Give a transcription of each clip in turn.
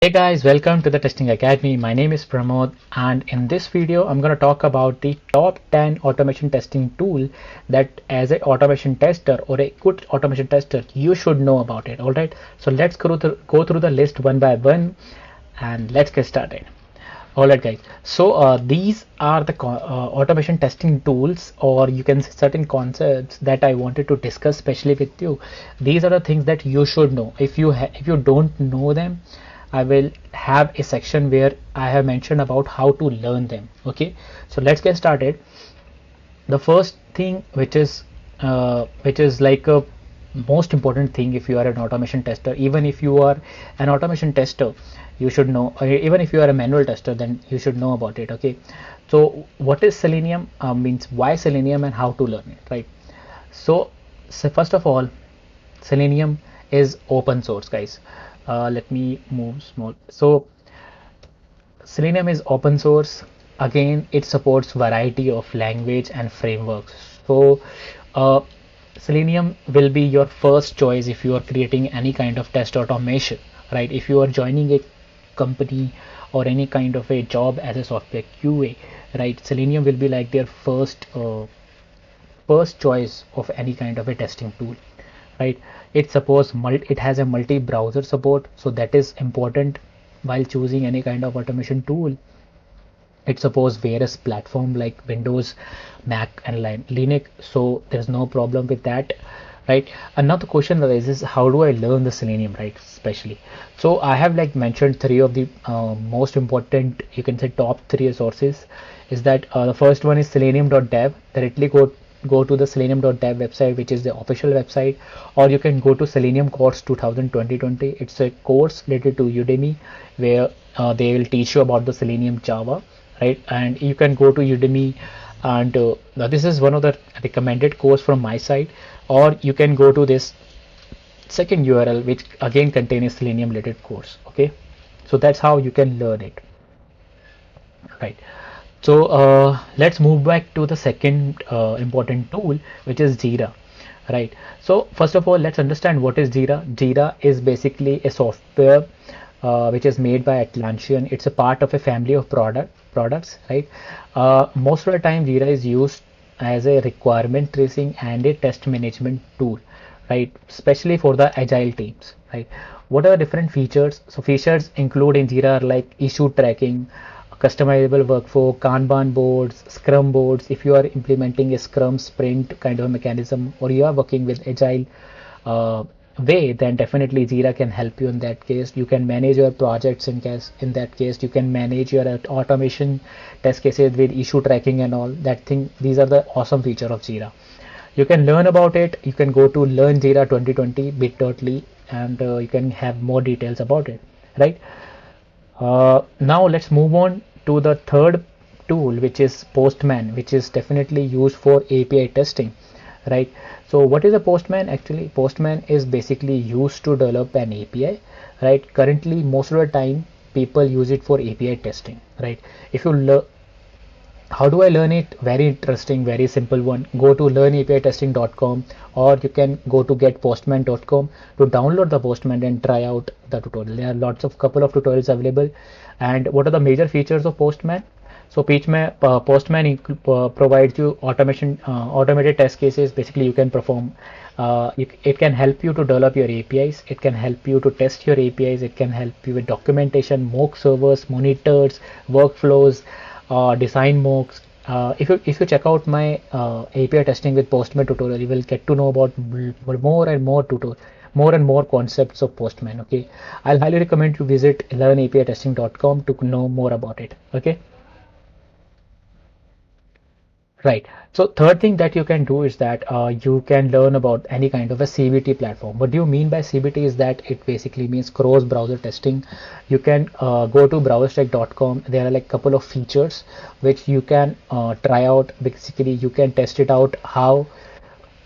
Hey guys, welcome to the Testing Academy. My name is Pramod, and in this video I'm going to talk about the top 10 automation testing tool that as an automation tester or a good automation tester you should know about it. Alright, so let's go through the list one by one and let's get started. Alright guys, so these are the automation testing tools, or you can say certain concepts that I wanted to discuss especially with you. These are the things that you should know. If you don't know them, I will have a section where I have mentioned about how to learn them. Okay, so let's get started. The first thing, which is like a most important thing if you are an automation tester. Even if you are an automation tester, you should know, or even if you are a manual tester, then you should know about it. Okay, so what is Selenium, means why Selenium and how to learn it, right? So first of all, Selenium is open source, guys. Let me move small. So Selenium is open source. Again, it supports variety of language and frameworks. So uh, Selenium will be your first choice if you are creating any kind of test automation, right? If you are joining a company or any kind of a job as a software QA, right? Selenium will be like their first choice of any kind of a testing tool, right? It has a multi-browser support, so that is important while choosing any kind of automation tool. It supports various platform like Windows, Mac and Linux, so there's no problem with that, right? Another question arises, how do I learn the Selenium, right? Especially, so I have like mentioned three of the most important, you can say top three resources. Is that the first one is selenium.dev. Directly go to the selenium.dev website, which is the official website, or you can go to Selenium course 2020. It's a course related to Udemy where they will teach you about the Selenium Java, right? And you can go to Udemy, and now this is one of the recommended course from my side, or you can go to this second URL which again contains a Selenium related course. Okay, so that's how you can learn it, right? So let's move back to the second important tool, which is Jira, right? So first of all, let's understand what is Jira. Jira is basically a software which is made by Atlassian. It's a part of a family of products, right? Most of the time, Jira is used as a requirement tracing and a test management tool, right? Especially for the agile teams, right? What are the different features? So features include in Jira are like issue tracking, customizable workflow, Kanban boards, Scrum boards. If you are implementing a Scrum sprint kind of a mechanism, or you are working with agile uh, way, then definitely Jira can help you in that case. You can manage your projects in that case. You can manage your automation test cases with issue tracking and all that thing. These are the awesome feature of Jira. You can learn about it. You can go to Learn Jira 2020 bit.ly, and you can have more details about it, right? Now let's move on to the third tool, which is Postman, which is definitely used for API testing, right? So what is a Postman? Actually, Postman is basically used to develop an API, right? Currently, most of the time, people use it for API testing, right? If you learn, how do I learn it? Very interesting, very simple one. Go to learnapitesting.com, or you can go to getpostman.com to download the Postman and try out the tutorial. There are lots of couple of tutorials available. And what are the major features of Postman? So Postman provides you automated test cases. Basically, you can perform. It can help you to develop your APIs. It can help you to test your APIs. It can help you with documentation, mock servers, monitors, workflows, design mocks. If you check out my API testing with Postman tutorial, you will get to know about more and more and more concepts of Postman. Okay, I'll highly recommend you visit learnapitesting.com to know more about it. Okay. Right. So third thing that you can do is that you can learn about any kind of a CBT platform. What do you mean by CBT is that it basically means cross browser testing. You can go to browserstack.com. There are like couple of features which you can try out. Basically, you can test it out how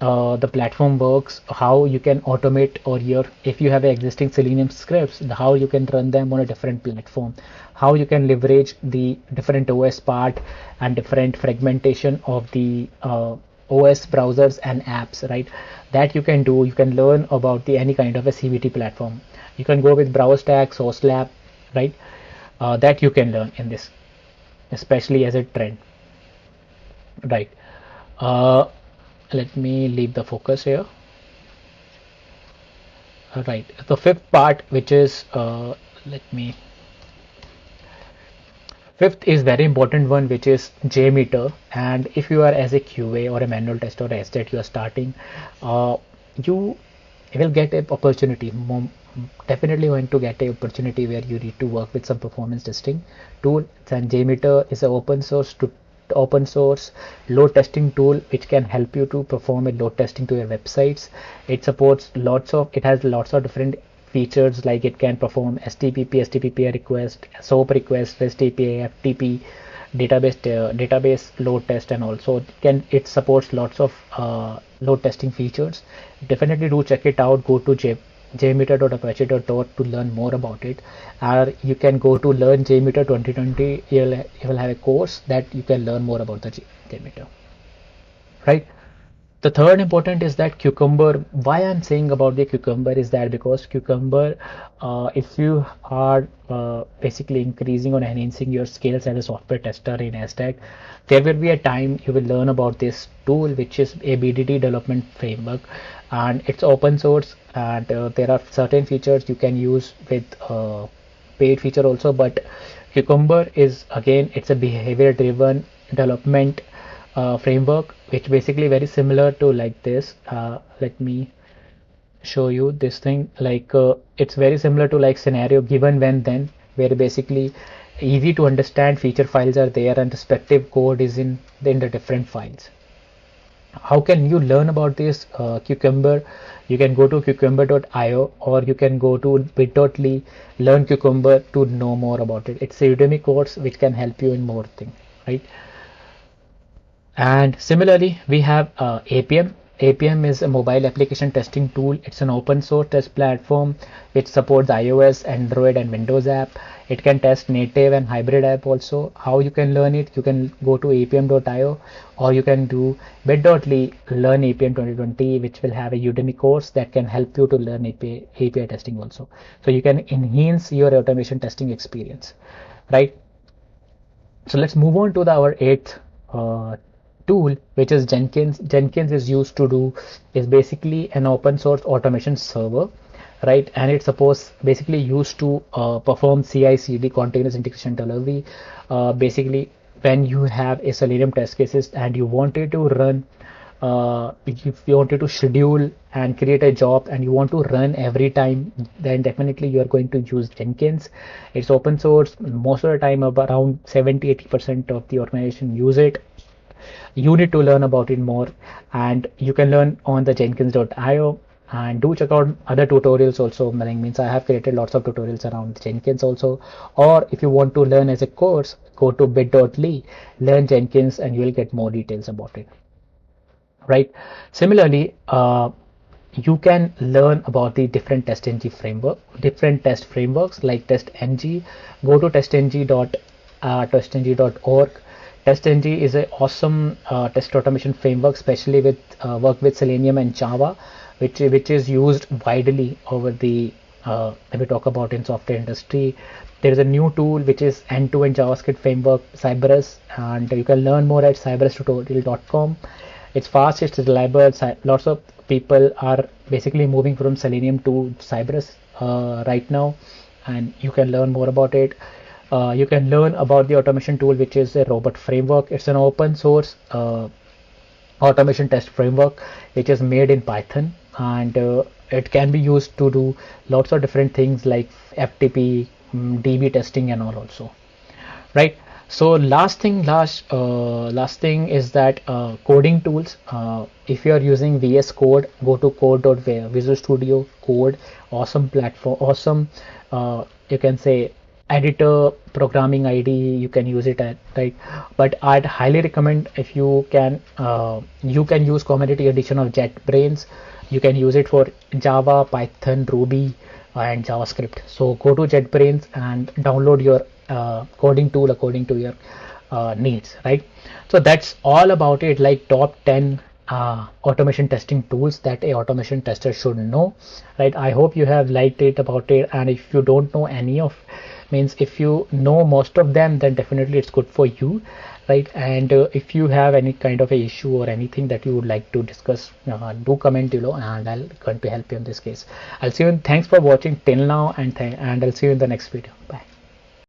the platform works, how you can automate, or your if you have existing Selenium scripts, how you can run them on a different platform, how you can leverage the different OS part and different fragmentation of the OS browsers and apps, right? That you can do. You can learn about the any kind of a CVT platform. You can go with BrowserStack, SourceLab, right? That you can learn in this, especially as a trend, right? uh, Let me leave the focus here. Right, the fifth part, which is let me fifth is very important one, which is Jmeter. And if you are as a QA or a manual tester or SDET, you are starting, you will get an opportunity. Definitely going to get an opportunity where you need to work with some performance testing tool. And Jmeter is an open source load testing tool which can help you to perform a load testing to your websites. It has lots of different features, like it can perform STPP request, SOAP request, REST API, FTP, database load test, and also it supports lots of load testing features. Definitely do check it out. Go to jmeter.apache.org to learn more about it, or you can go to learn Jmeter 2020. You will have a course that you can learn more about the Jmeter, right? The third important is that Cucumber. Why I'm saying about the Cucumber is that because Cucumber, if you are basically increasing or enhancing your skills as a software tester in SDET, there will be a time you will learn about this tool, which is a BDD development framework, and it's open source, and there are certain features you can use with paid feature also. But Cucumber is, again, it's a behavior driven development framework, which basically very similar to like this. Let me show you this thing. Like it's very similar to like scenario given when then, where basically easy to understand feature files are there and respective code is in the different files. How can you learn about this Cucumber? You can go to cucumber.io, or you can go to bit.ly learn Cucumber to know more about it. It's a Udemy course which can help you in more things, right? And similarly, we have APM. APM is a mobile application testing tool. It's an open source test platform which supports iOS, Android, and Windows app. It can test native and hybrid app also. How you can learn it? You can go to apm.io, or you can do bit.ly learn APM 2020, which will have a Udemy course that can help you to learn API testing also. So you can enhance your automation testing experience, right? So let's move on to our eighth tool, which is Jenkins. Jenkins is basically an open source automation server, right? And it's supposed basically used to perform CI/CD, continuous integration delivery. Basically, when you have a Selenium test cases and you wanted to run, if you wanted to schedule and create a job and you want to run every time, then definitely you are going to use Jenkins. It's open source. Most of the time, around 70-80% of the organization use it. You need to learn about it more, and you can learn on the jenkins.io. And do check out other tutorials also. Means I have created lots of tutorials around Jenkins also. Or if you want to learn as a course, go to bit.ly learn Jenkins, and you will get more details about it, right? Similarly, you can learn about the different different test frameworks like TestNG. Go to testng.org. TestNG is an awesome test automation framework, especially with work with Selenium and Java, which is used widely over the when we talk about in software industry. There is a new tool which is end-to-end JavaScript framework, Cypress, and you can learn more at cypresstutorial.com. It's fast, it's reliable. Lots of people are basically moving from Selenium to Cypress right now, and you can learn more about it. You can learn about the automation tool, which is a robot framework. It's an open source automation test framework which is made in Python, and it can be used to do lots of different things like FTP, DB testing, and all also, right? So last thing is that coding tools. If you are using VS Code, go to Visual Studio Code. Awesome platform, awesome. You can say editor, programming ID. You can use it at, right? But I'd highly recommend, if you can use community edition of JetBrains. You can use it for Java, Python, Ruby, and JavaScript. So go to JetBrains and download your coding tool according to your needs, right? So that's all about it, like top 10 automation testing tools that a automation tester should know, right? I hope you have liked it about it, and if you don't know any of Means if you know most of them, then definitely it's good for you, right? And if you have any kind of a issue or anything that you would like to discuss, do comment below and I'll going to help you in this case. I'll see you. Thanks for watching till now, and I'll see you in the next video. Bye.